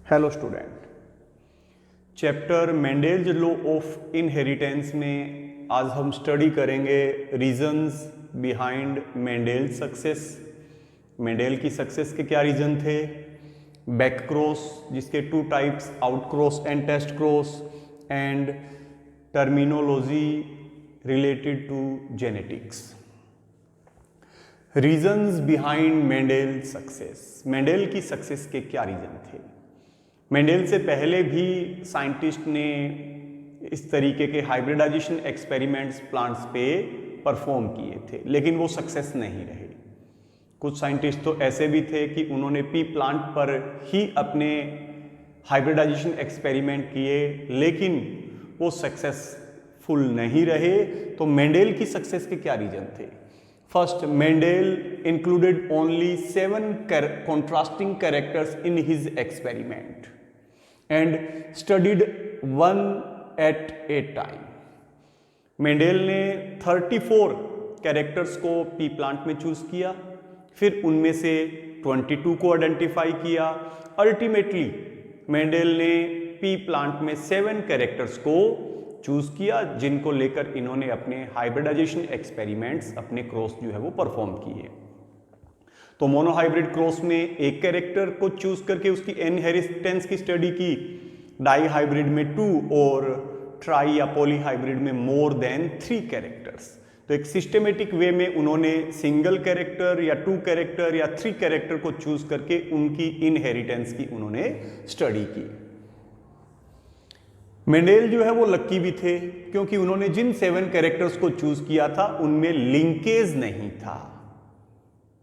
Hello student, chapter Mendel's law of inheritance में आज हम स्टडी करेंगे reasons behind Mendel success. Mendel की सक्सेस के क्या रीजन थे, बैक क्रॉस जिसके two types, out cross and test cross, and terminology related to genetics. Reasons behind Mendel success. Mendel की सक्सेस के क्या रीजन थे। मेंडेल से पहले भी साइंटिस्ट ने इस तरीके के हाइब्रिडाइजेशन एक्सपेरिमेंट्स प्लांट्स पे परफॉर्म किए थे, लेकिन वो सक्सेस नहीं रहे। कुछ साइंटिस्ट तो ऐसे भी थे कि उन्होंने पी प्लांट पर ही अपने हाइब्रिडाइजेशन एक्सपेरिमेंट किए, लेकिन वो सक्सेसफुल नहीं रहे। तो मेंडेल की सक्सेस के क्या रीजन थे। First, Mendel included only 7 contrasting characters in his experiment and studied one at a time. Mendel ने 34 कैरेक्टर्स को पी प्लांट में चूज किया, फिर उनमें से 22 को आइडेंटिफाई किया। अल्टीमेटली मेंडेल ने पी प्लांट में 7 कैरेक्टर्स को चूज किया, जिनको लेकर इन्होंने अपने हाइब्रिडाइजेशन एक्सपेरिमेंट्स, अपने क्रॉस जो है वो परफॉर्म किए। तो मोनोहाइब्रिड क्रॉस में एक कैरेक्टर को चूज करके उसकी इनहेरिटेंस की स्टडी की, डाई हाइब्रिड में 2 और ट्राई या पॉलीहाइब्रिड में मोर देन 3 कैरेक्टर्स। तो एक सिस्टमेटिक वे में उन्होंने सिंगल कैरेक्टर या 2 कैरेक्टर या 3 कैरेक्टर को चूज करके उनकी इनहेरिटेंस की उन्होंने स्टडी की। मेंडेल जो है वो लक्की भी थे, क्योंकि उन्होंने जिन 7 कैरेक्टर्स को चूज किया था उनमें लिंकेज नहीं था,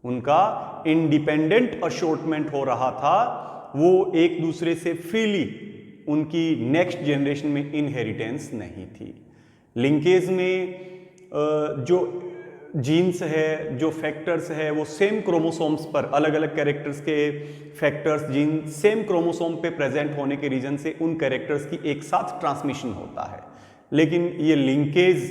उनका इंडिपेंडेंट अशॉर्टमेंट हो रहा था, वो एक दूसरे से फ्रीली उनकी नेक्स्ट जनरेशन में इनहेरिटेंस नहीं थी। लिंकेज में जो जीन्स है, जो फैक्टर्स है, वो सेम क्रोमोसोम्स पर, अलग अलग कैरेक्टर्स के फैक्टर्स जीन सेम क्रोमोसोम पे प्रेजेंट होने के रीजन से उन कैरेक्टर्स की एक साथ ट्रांसमिशन होता है, लेकिन ये लिंकेज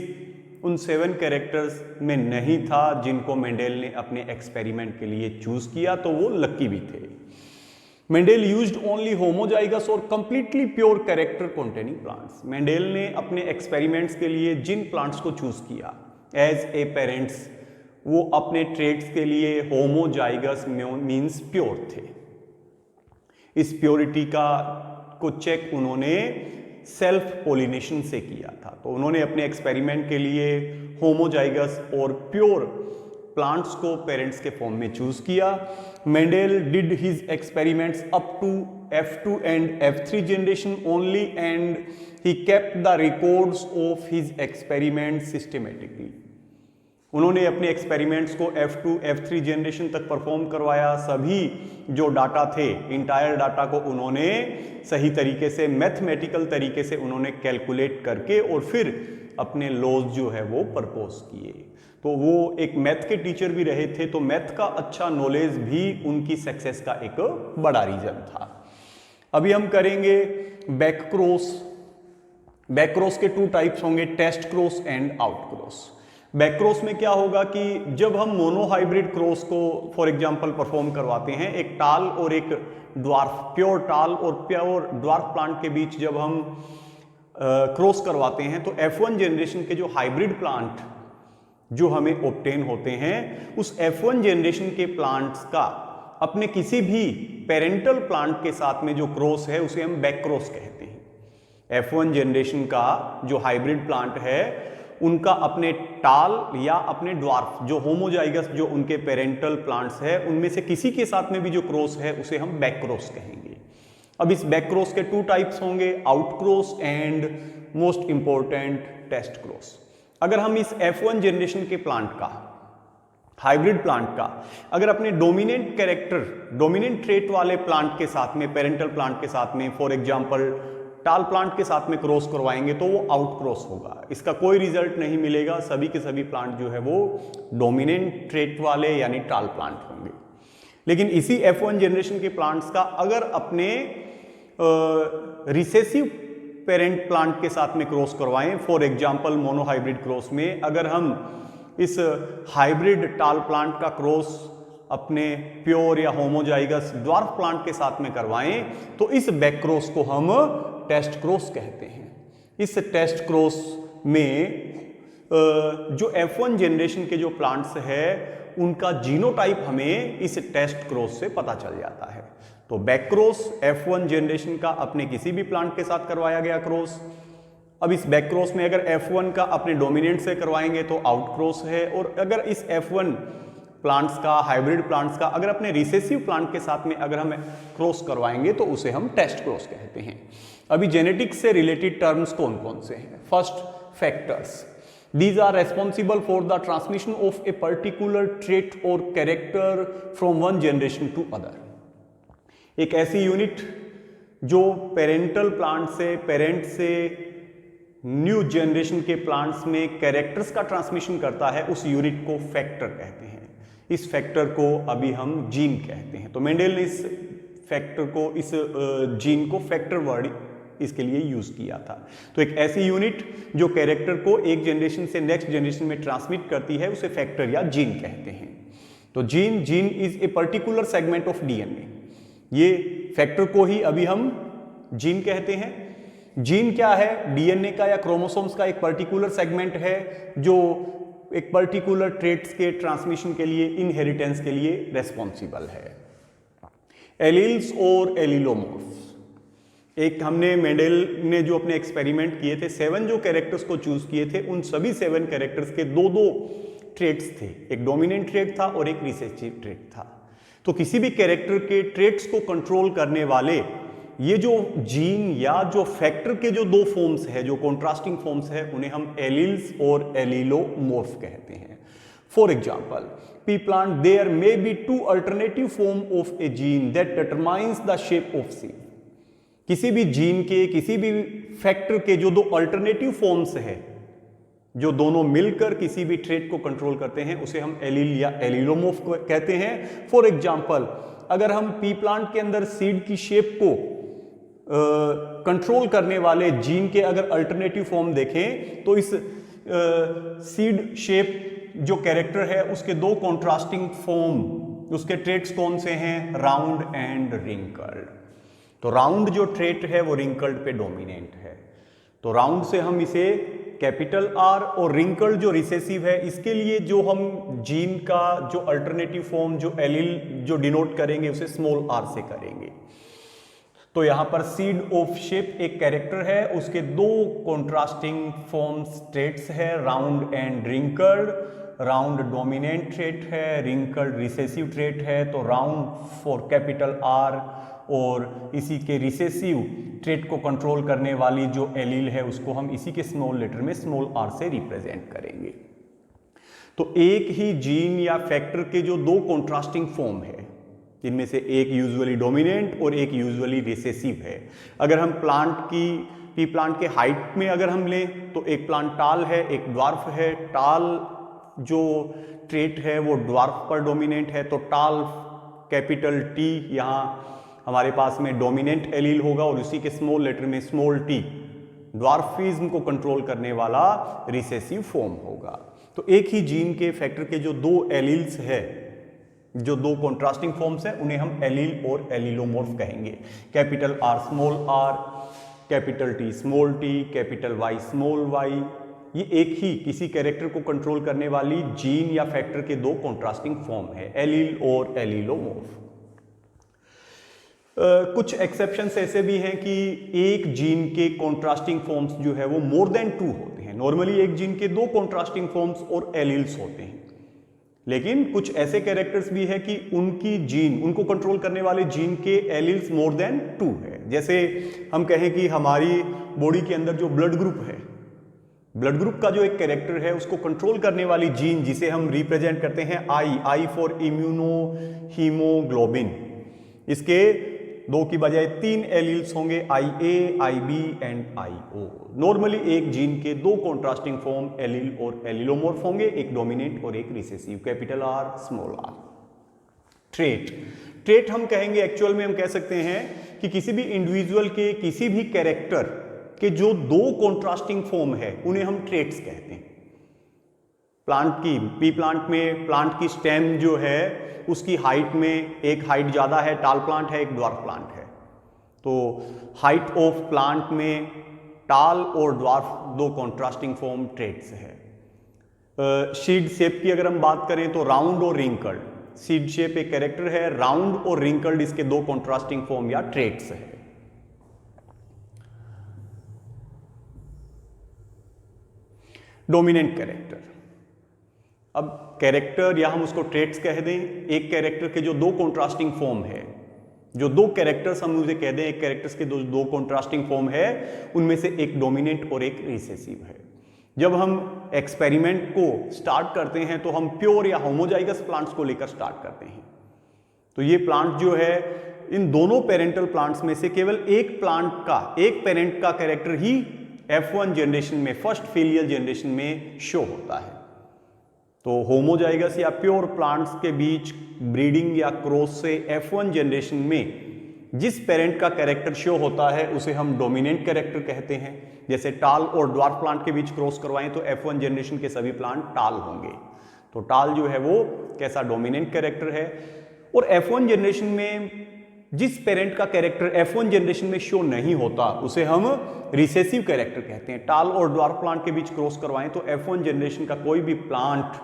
उन 7 कैरेक्टर्स में नहीं था जिनको मेंडेल ने अपने एक्सपेरिमेंट के लिए चूज किया। तो वो लक्की भी थे। मेंडेल यूज्ड ओनली होमोजाइगस और completely pure character containing plants. Mendel ने अपने एक्सपेरिमेंट्स के लिए जिन प्लांट्स को चूज किया एज ए पेरेंट्स, वो अपने ट्रेट्स के लिए होमोजाइगस मीन्स प्योर थे। इस प्योरिटी को चेक उन्होंने सेल्फ पोलिनेशन से किया था। तो उन्होंने अपने एक्सपेरिमेंट के लिए होमोजाइगस और प्योर प्लांट्स को पेरेंट्स के फॉर्म में चूज किया। Mendel did his experiments up to F2 and F3 generation only and he kept the records of his experiments systematically. उन्होंने अपने एक्सपेरिमेंट्स को F2, F3 जनरेशन तक परफॉर्म करवाया। सभी जो डाटा थे, इंटायर डाटा को उन्होंने सही तरीके से, मैथमेटिकल तरीके से उन्होंने कैलकुलेट करके और फिर अपने लॉज जो है वो प्रपोज किए। तो वो एक मैथ के टीचर भी रहे थे, तो मैथ का अच्छा नॉलेज भी उनकी सक्सेस का एक बड़ा रीजन था। अभी हम करेंगे बैक क्रॉस। बैक क्रॉस के 2 टाइप्स होंगे, test cross and out cross. Back cross में क्या होगा कि जब हम मोनोहाइब्रिड क्रॉस को फॉर एग्जांपल परफॉर्म करवाते हैं, एक टाल और एक ड्वार्फ, प्योर टाल और प्योर ड्वार्फ प्लांट के बीच जब हम क्रॉस करवाते हैं, तो F1 जनरेशन के जो हाइब्रिड प्लांट जो हमें ऑब्टेन होते हैं, उस F1 जनरेशन के प्लांट्स का अपने किसी भी पेरेंटल प्लांट के साथ में जो क्रॉस है उसे हम बैक क्रॉस कहते हैं। F1 जनरेशन का जो हाइब्रिड प्लांट है, उनका अपने टाल या अपने ड्वार्फ, जो होमोजाइगस जो उनके पेरेंटल प्लांट्स है, उनमें से किसी के साथ में भी जो क्रॉस है उसे हम बैक क्रॉस कहेंगे। अब इस बैक क्रॉस के 2 टाइप्स होंगे, out cross and most important test cross. अगर हम इस F1 जनरेशन के प्लांट का, हाइब्रिड प्लांट का, अगर अपने डोमिनेंट कैरेक्टर, डोमिनेंट ट्रेट वाले प्लांट के साथ में, पेरेंटल प्लांट के साथ में, फॉर एग्जांपल टाल प्लांट के साथ में क्रॉस करवाएंगे, तो वो आउट क्रॉस होगा। इसका कोई रिजल्ट नहीं मिलेगा। सभी के सभी प्लांट जो है वो डोमिनेंट ट्रेट वाले यानी टाल प्लांट होंगे। लेकिन इसी F1 जनरेशन के प्लांट्स का अगर अपने रिसेसिव पेरेंट प्लांट के साथ में क्रॉस करवाएं, फॉर एग्जांपल मोनोहाइब्रिड क्रॉस में अगर हम इस हाइब्रिड टाल प्लांट का क्रॉस अपने प्योर या होमोजाइगस ड्वार्फ प्लांट के साथ में करवाएं तो इस बैक क्रॉस को हम टेस्ट क्रॉस कहते हैं। इस टेस्ट क्रॉस में जो F1 जनरेशन के जो प्लांट्स है उनका जीनोटाइप हमें इस टेस्ट क्रॉस से पता चल जाता है। तो बैक क्रॉस F1 जनरेशन का अपने किसी भी प्लांट के साथ करवाया गया क्रॉस। अब इस बैक क्रॉस में अगर F1 का अपने डोमिनेंट से करवाएंगे तो आउट क्रॉस है, और अगर इस F1 प्लांट्स का, हाइब्रिड प्लांट्स का अगर अपने रिसेसिव प्लांट के साथ में अगर हम क्रॉस करवाएंगे तो उसे हम टेस्ट क्रॉस कहते हैं। अभी जेनेटिक्स से रिलेटेड टर्म्स कौन कौन से हैं? First, factors. These are responsible for the transmission of a particular trait or character from one generation to other. एक ऐसी यूनिट जो पेरेंटल प्लांट से, पेरेंट से न्यू जनरेशन के प्लांट्स में कैरेक्टर्स का ट्रांसमिशन करता है, उस यूनिट को फैक्टर कहते हैं। इस फैक्टर को अभी हम जीन कहते हैं। तो मेंडल ने इस फैक्टर को, इस जीन को फैक्टर वर्ड इसके लिए यूज किया था। तो एक ऐसी यूनिट जो कैरेक्टर को एक जनरेशन से नेक्स्ट जनरेशन में ट्रांसमिट करती है उसे फैक्टर या जीन कहते हैं। तो gene is a particular segment of DNA. ये फैक्टर को ही अभी हम जीन कहते हैं। जीन क्या है? डीएनए का या क्रोमोसोम्स का एक पर्टिकुलर सेगमेंट है जो एक पर्टिकुलर ट्रेट्स के ट्रांसमिशन के लिए, इनहेरिटेंस के लिए रेस्पॉन्सिबल है। एलील्स और एलिलोमॉर्फ्स, एक हमने मेंडल ने जो अपने एक्सपेरिमेंट किए थे, 7 जो कैरेक्टर्स को चूज किए थे, उन सभी 7 कैरेक्टर्स के दो ट्रेट्स थे। एक डोमिनेंट ट्रेट था और एक रिसेसिव ट्रेट था। तो किसी भी कैरेक्टर के ट्रेट्स को कंट्रोल करने वाले ये जो जीन या जो फैक्टर के जो 2 फॉर्म्स है, जो कॉन्ट्रास्टिंग फॉर्म्स है, उन्हें हम एलील्स और एलिलोमॉर्फ कहते हैं। For example, pea plant there may be 2 alternative form of a gene that determines the shape of seed. किसी भी जीन के, किसी भी फैक्टर के जो 2 अल्टरनेटिव फॉर्म्स है, जो दोनों मिलकर किसी भी ट्रेट को कंट्रोल करते हैं, उसे हम एलील या एलिलोमॉर्फ कहते हैं। फॉर एग्जाम्पल, अगर हम पी प्लांट के अंदर सीड की शेप को कंट्रोल करने वाले जीन के अगर अल्टरनेटिव फॉर्म देखें तो इस सीड शेप जो कैरेक्टर है उसके 2 कॉन्ट्रास्टिंग फॉर्म, उसके ट्रेट्स कौन से हैं? Round and wrinkled. तो राउंड जो ट्रेट है वो रिंकल्ड पे डोमिनेंट है, तो राउंड से हम इसे कैपिटल आर, और रिंकल्ड जो रिसेसिव है इसके लिए जो हम जीन का जो अल्टरनेटिव फॉर्म, जो एलील जो डिनोट करेंगे उसे स्मॉल आर से करेंगे। तो यहां पर सीड ऑफ शेप एक कैरेक्टर है, उसके 2 कॉन्ट्रास्टिंग फॉर्म्स ट्रेट्स है, round and wrinkled. Round dominant trait है, रिंकल्ड रिसेसिव ट्रेट है। तो राउंड फॉर कैपिटल आर, और इसी के रिसेसिव ट्रेट को कंट्रोल करने वाली जो एलील है उसको हम इसी के स्मॉल लेटर में स्मॉल आर से रिप्रेजेंट करेंगे। तो एक ही जीन या फैक्टर के जो 2 कॉन्ट्रास्टिंग फॉर्म है, जिनमें से एक यूजुअली डोमिनेंट और एक यूजुअली रिसेसिव है। अगर हम पी प्लांट के हाइट में अगर हम लें तो एक प्लांट टाल है, एक ड्वार्फ है। टाल जो ट्रेट है वो ड्वार्फ पर डोमिनेंट है, तो टाल कैपिटल टी यहाँ हमारे पास में डोमिनेंट एलील होगा, और उसी के स्मॉल लेटर में स्मॉल टी ड्वार्फिज्म को कंट्रोल करने वाला रिसेसिव फॉर्म होगा। तो एक ही जीन के फैक्टर के जो 2 एलील्स है, जो 2 कॉन्ट्रास्टिंग फॉर्म्स है, उन्हें हम एलील और एलिलोमॉर्फ कहेंगे। Capital R small R, capital T small T, capital Y small Y, ये एक ही किसी कैरेक्टर को कंट्रोल करने वाली जीन या फैक्टर के 2 कॉन्ट्रास्टिंग फॉर्म है, एलील और एलिलोमॉर्फ। कुछ एक्सेप्शंस ऐसे भी हैं कि एक जीन के कॉन्ट्रास्टिंग फॉर्म्स जो है वो मोर देन 2 होते हैं। नॉर्मली एक जीन के 2 कॉन्ट्रास्टिंग फॉर्म्स और एलील्स होते हैं, लेकिन कुछ ऐसे कैरेक्टर्स भी है कि उनकी जीन, उनको कंट्रोल करने वाले जीन के एलील्स मोर देन 2 है। जैसे हम कहें कि हमारी बॉडी के अंदर जो ब्लड ग्रुप है, ब्लड ग्रुप का जो एक कैरेक्टर है उसको कंट्रोल करने वाली जीन जिसे हम रिप्रेजेंट करते हैं आई फॉर इम्यूनो हीमोग्लोबिन, इसके 2 की बजाय 3 एलील्स होंगे, IA, IB and IO। Normally एक जीन के 2 कॉन्ट्रास्टिंग फॉर्म एलील और एलिलोमॉर्फ होंगे, एक डोमिनेंट और एक recessive, capital R small r। Trait हम कहेंगे, एक्चुअल में हम कह सकते हैं कि किसी भी इंडिविजुअल के किसी भी कैरेक्टर के जो 2 कॉन्ट्रास्टिंग फॉर्म है उन्हें हम ट्रेट्स कहते हैं। प्लांट की पी प्लांट में प्लांट की स्टेम जो है उसकी हाइट में एक हाइट ज़्यादा है, टाल प्लांट है, एक ड्वार्फ प्लांट है। तो हाइट ऑफ प्लांट में टाल और ड्वार्फ दो कॉन्ट्रास्टिंग फॉर्म ट्रेट्स है। सीड शेप की अगर हम बात करें तो राउंड और रिंकल्ड, सीड शेप एक कैरेक्टर है, राउंड और रिंकल्ड इसके दो कॉन्ट्रास्टिंग फॉर्म या ट्रेट्स है। डोमिनेंट कैरेक्टर, अब कैरेक्टर या हम उसको ट्रेट्स कह दें, एक कैरेक्टर के जो दो कॉन्ट्रास्टिंग फॉर्म है, जो दो कैरेक्टर्स हम उसे कह दें, एक कैरेक्टर्स के दो कॉन्ट्रास्टिंग फॉर्म है, उनमें से एक डोमिनेंट और एक रिसेसिव है। जब हम एक्सपेरिमेंट को स्टार्ट करते हैं तो हम प्योर या होमोजाइगस प्लांट्स को लेकर स्टार्ट करते हैं। तो ये प्लांट जो है इन दोनों पेरेंटल प्लांट्स में से केवल एक प्लांट का, एक पेरेंट का कैरेक्टर ही F1 जनरेशन में, फर्स्ट फेलियल जनरेशन में शो होता है। तो होमोजाइगस या प्योर प्लांट्स के बीच ब्रीडिंग या क्रॉस से F1 जनरेशन में जिस पेरेंट का कैरेक्टर शो होता है उसे हम डोमिनेंट कैरेक्टर कहते हैं। जैसे टाल और ड्वार्फ प्लांट के बीच क्रॉस करवाएं तो F1 जनरेशन के सभी प्लांट टाल होंगे। तो टाल जो है वो कैसा डोमिनेंट कैरेक्टर है। और F1 जनरेशन में जिस पेरेंट का कैरेक्टर F1 जनरेशन में शो नहीं होता उसे हम रिसेसिव कैरेक्टर कहते हैं। टाल और ड्वार्फ प्लांट के बीच क्रॉस करवाएं तो F1 जनरेशन का कोई भी प्लांट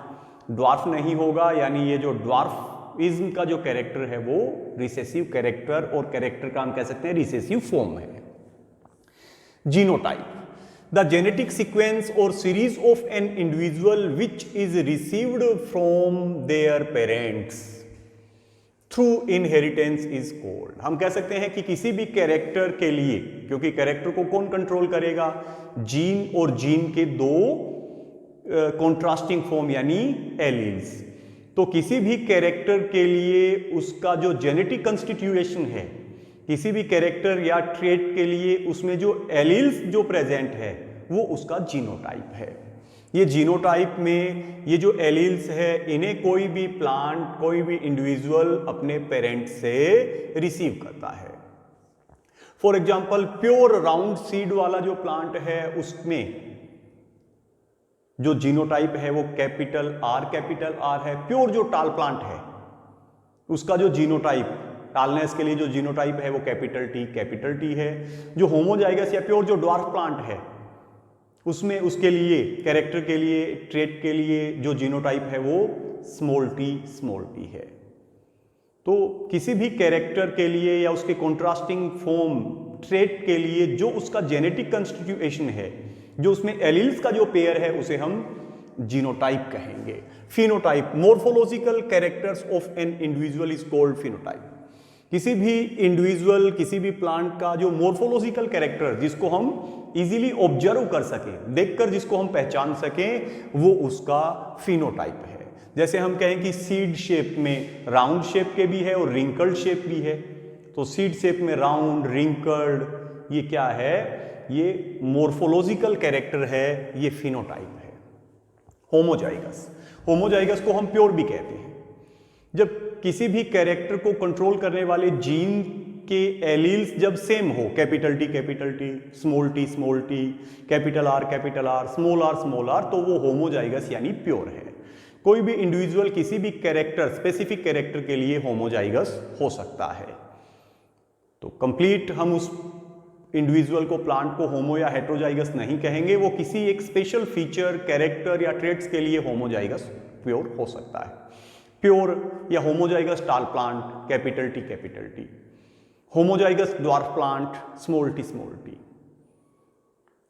ड्वार्फ नहीं होगा, यानी ये जो ड्वार्फिज्म का जो कैरेक्टर है वो रिसेसिव कैरेक्टर, और कैरेक्टर का हम कह सकते हैं रिसेसिव फॉर्म है। जीनोटाइप, द जेनेटिक सीक्वेंस और series of an individual which is received from their parents through inheritance is called. हम कह सकते हैं कि किसी भी कैरेक्टर के लिए, क्योंकि कैरेक्टर को कौन कंट्रोल करेगा, जीन और जीन के दो कॉन्ट्रास्टिंग फॉर्म यानी एलील्स। तो किसी भी कैरेक्टर के लिए उसका जो जेनेटिक कंस्टिट्यूएशन है, किसी भी कैरेक्टर या ट्रेट के लिए उसमें जो एलील्स जो प्रेजेंट है वो उसका जीनोटाइप है। ये जीनोटाइप में ये जो एलील्स है इन्हें कोई भी प्लांट, कोई भी इंडिविजुअल अपने पेरेंट से रिसीव करता है। For example pure round seed वाला जो प्लांट है उसमें जो जीनोटाइप है वो कैपिटल आर है। प्योर जो टाल प्लांट है उसका जो जीनोटाइप, टालनेस के लिए जो जीनोटाइप है वो कैपिटल टी है। जो होमोजाइगस या प्योर जो ड्वार्फ प्लांट है उसमें उसके लिए कैरेक्टर के लिए, ट्रेट के लिए जो जीनोटाइप है वो स्मॉल टी है। तो किसी भी कैरेक्टर के लिए या उसके कॉन्ट्रास्टिंग फॉर्म ट्रेट के लिए जो उसका जेनेटिक कंस्टिट्यूएशन है, जो उसमें एलील्स का जो पेयर है उसे हम जीनोटाइप कहेंगे। Phenotype, morphological characters of an individual is called phenotype. किसी भी इंडिविजुअल, किसी भी प्लांट का जो मोर्फोलॉजिकल कैरेक्टर जिसको हम इजीली ऑब्जर्व कर सकें, देखकर जिसको हम पहचान सकें, वो उसका फिनोटाइप है। जैसे हम कहें कि सीड शेप में राउंड शेप के भी है और रिंकल्ड शेप भी है। तो सीड शेप में राउंड, रिंकल्ड, ये क्या है, ये मोर्फोलॉजिकल कैरेक्टर है, ये फिनोटाइप है। होमोजाइगस को हम प्योर भी कहते हैं। जब किसी भी कैरेक्टर को कंट्रोल करने वाले जीन के एलील्स जब सेम हो, capital T, small T, capital R, small R, तो वो होमोजाइगस यानी प्योर है। कोई भी इंडिविजुअल किसी भी कैरेक्टर, स्पेसिफिक कैरेक्टर के लिए होमोजाइगस हो सकता है। तो कंप्लीट हम उस इंडिविजुअल को, प्लांट को होमो या हेट्रोजाइगस नहीं कहेंगे, वो किसी एक स्पेशल फीचर, कैरेक्टर या ट्रेट्स के लिए होमोजाइगस प्योर हो सकता है। प्योर या होमोजाइगस टाल plant capital T, homozygous dwarf plant small T,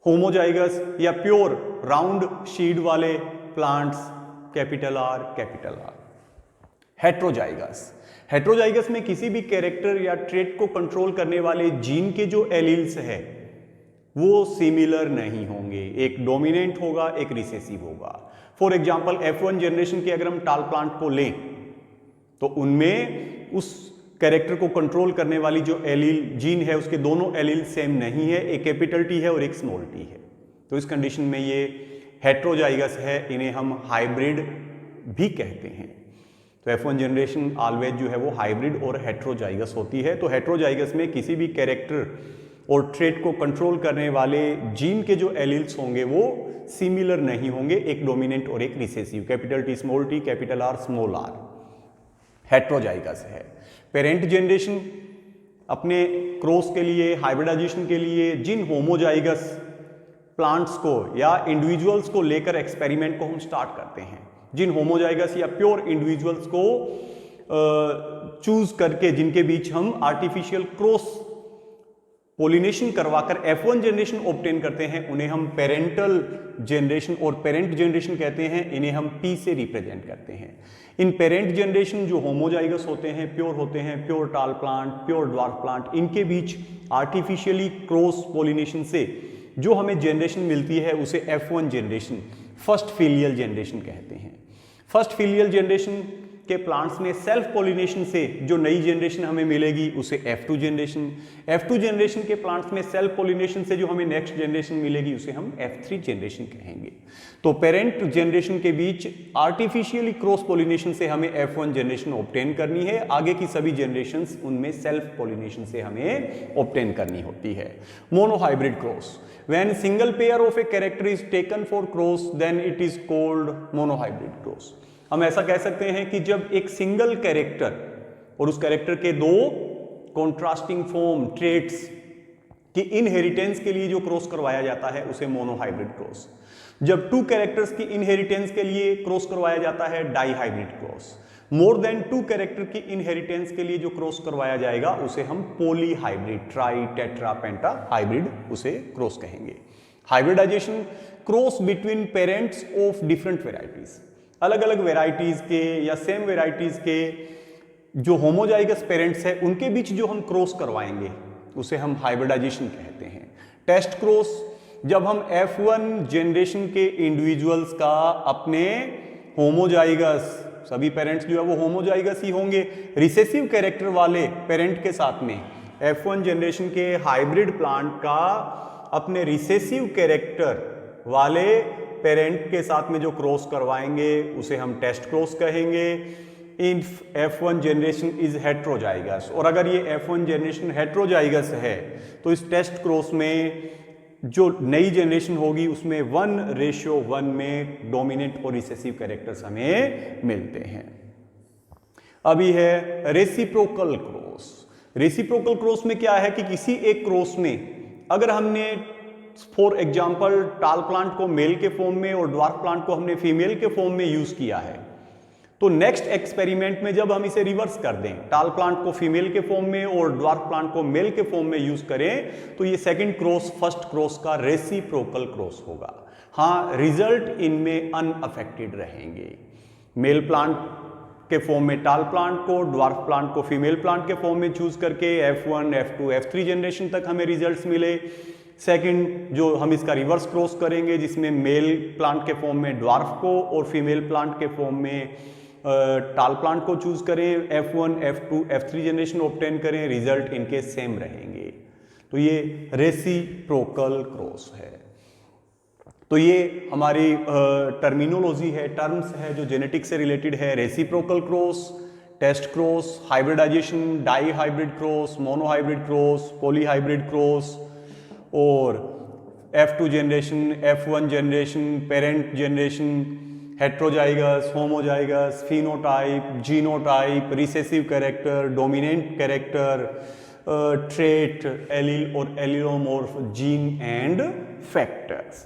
homozygous या प्योर राउंड शीड वाले प्लांट्स कैपिटल आर। हेट्रोजाइगस में किसी भी कैरेक्टर या ट्रेट को कंट्रोल करने वाले जीन के जो एलील्स है वो सिमिलर नहीं होंगे, एक डोमिनेंट होगा, एक रिसेसिव होगा। फॉर एग्जाम्पल F1 जनरेशन के अगर हम टाल प्लांट को लें तो उनमें उस कैरेक्टर को कंट्रोल करने वाली जो एलील जीन है उसके दोनों एलील सेम नहीं है, एक कैपिटल टी है और एक स्मॉल टी है। तो इस कंडीशन में ये हेट्रोजाइगस है, इन्हें हम हाइब्रिड भी कहते हैं। तो F1 जनरेशन ऑलवेज जो है वो हाइब्रिड और हेट्रोजाइगस होती है। तो हेट्रोजाइगस में किसी भी कैरेक्टर और ट्रेट को कंट्रोल करने वाले जीन के जो एलील्स होंगे वो सिमिलर नहीं होंगे, एक डोमिनेंट और एक recessive, capital T small T, capital R small R, heterozygous है। पेरेंट जनरेशन अपने क्रॉस के लिए, हाइब्रिडाइजेशन के लिए जिन होमोजाइगस प्लांट्स को या इंडिविजुअल्स को लेकर एक्सपेरिमेंट को हम स्टार्ट करते हैं, जिन होमोजाइगस या प्योर इंडिविजुअल्स को चूज करके जिनके बीच हम आर्टिफिशियल क्रॉस पोलिनेशन करवाकर F1 जनरेशन ऑब्टेन करते हैं, उन्हें हम पेरेंटल जनरेशन और पेरेंट जनरेशन कहते हैं। इन्हें हम P से रिप्रेजेंट करते हैं। इन पेरेंट जनरेशन जो होमोजाइगस होते हैं, प्योर टाल प्लांट, प्योर ड्वार्फ प्लांट, इनके बीच आर्टिफिशियली क्रॉस पोलिनेशन से जो हमें जनरेशन मिलती है उसे F1 generation, first filial generation कहते हैं। फर्स्ट फिलियल जनरेशन के प्लांट्स में सेल्फ पोलिनेशन से जो नई जनरेशन हमें मिलेगी उसे F2 जनरेशन, F2 जनरेशन के प्लांट्स में सेल्फ पोलिनेशन से जो हमें नेक्स्ट जनरेशन मिलेगी उसे हम F3 जनरेशन कहेंगे। तो पेरेंट जनरेशन के बीच आर्टिफिशियली क्रॉस पोलिनेशन से हमें F1 जनरेशन ऑब्टेन करनी है, आगे की सभी जनरेशंस उनमें सेल्फ पोलिनेशन से हमें ऑब्टेन करनी होती है। Monohybrid cross, when single pair of a character is taken for cross then it is called monohybrid cross. हम ऐसा कह सकते हैं कि जब एक सिंगल कैरेक्टर और उस कैरेक्टर के दो कॉन्ट्रास्टिंग फॉर्म ट्रेट्स की इनहेरिटेंस के लिए जो क्रॉस करवाया जाता है उसे मोनोहाइब्रिड क्रॉस। जब टू कैरेक्टर्स की इनहेरिटेंस के लिए क्रॉस करवाया जाता है dihybrid cross. More than two character की इनहेरिटेंस के लिए जो क्रॉस करवाया जाएगा उसे हम polyhybrid, tri, tetra, penta hybrid उसे क्रॉस कहेंगे। Hybridisation, cross between parents of different varieties, अलग अलग वेराइटीज के या सेम वेराइटीज के जो होमोजाइगस पेरेंट्स है उनके बीच जो हम क्रॉस करवाएंगे उसे हम हाइब्रिडाइजेशन कहते हैं। टेस्ट क्रॉस, जब हम F1 जनरेशन के इंडिविजुअल्स का अपने होमोजाइगस, सभी पेरेंट्स जो है वो होमोजाइगस ही होंगे, रिसेसिव कैरेक्टर वाले पेरेंट के साथ में F1 जनरेशन के हाइब्रिड प्लांट का अपने रिसेसिव कैरेक्टर वाले पेरेंट के साथ में जो क्रॉस करवाएंगे उसे हम टेस्ट क्रॉस कहेंगे। If F1 generation is heterozygous, और अगर ये F1 जनरेशन हेट्रोजाइगस है तो इस टेस्ट क्रॉस में जो नई जनरेशन होगी उसमें 1:1 में डोमिनेंट और रिसेसिव कैरेक्टर्स हमें मिलते हैं। अभी है रेसिप्रोकल क्रॉस। रेसिप्रोकल क्रॉस में क्या है कि किसी एक क्रॉस में अगर हमने फॉर एग्जाम्पल टाल प्लांट को मेल के फॉर्म में और ड्वार्फ प्लांट को हमने फीमेल के फॉर्म में यूज किया है, तो नेक्स्ट एक्सपेरिमेंट में जब हम इसे रिवर्स कर दें, टाल प्लांट को फीमेल के फॉर्म में और ड्वार्फ प्लांट को मेल के फॉर्म में यूज करें तो ये सेकंड क्रॉस फर्स्ट क्रॉस का रेसिप्रोकल क्रॉस होगा। हाँ, रिजल्ट इनमें अनअफेक्टेड रहेंगे। मेल प्लांट के फॉर्म में टाल प्लांट को, ड्वार्फ प्लांट को फीमेल प्लांट के फॉर्म में चूज करके F1, F2, F3 जनरेशन तक हमें रिजल्ट्स मिले। सेकंड जो हम इसका रिवर्स क्रॉस करेंगे जिसमें मेल प्लांट के फॉर्म में ड्वार्फ को और फीमेल प्लांट के फॉर्म में टाल प्लांट को चूज करें, F1, F2, F3 generation obtain करें, रिजल्ट इनके सेम रहेंगे। तो ये रेसिप्रोकल क्रॉस है। तो ये हमारी टर्मिनोलॉजी है, टर्म्स है जो जेनेटिक्स से रिलेटेड है। Reciprocal cross, test cross, hybridisation, dihybrid cross, monohybrid cross, polyhybrid cross और F2 generation, F1 generation, parent generation, heterozygous, homozygous, phenotype, genotype, recessive character, dominant character, trait, allele और allelomorph, gene and factors.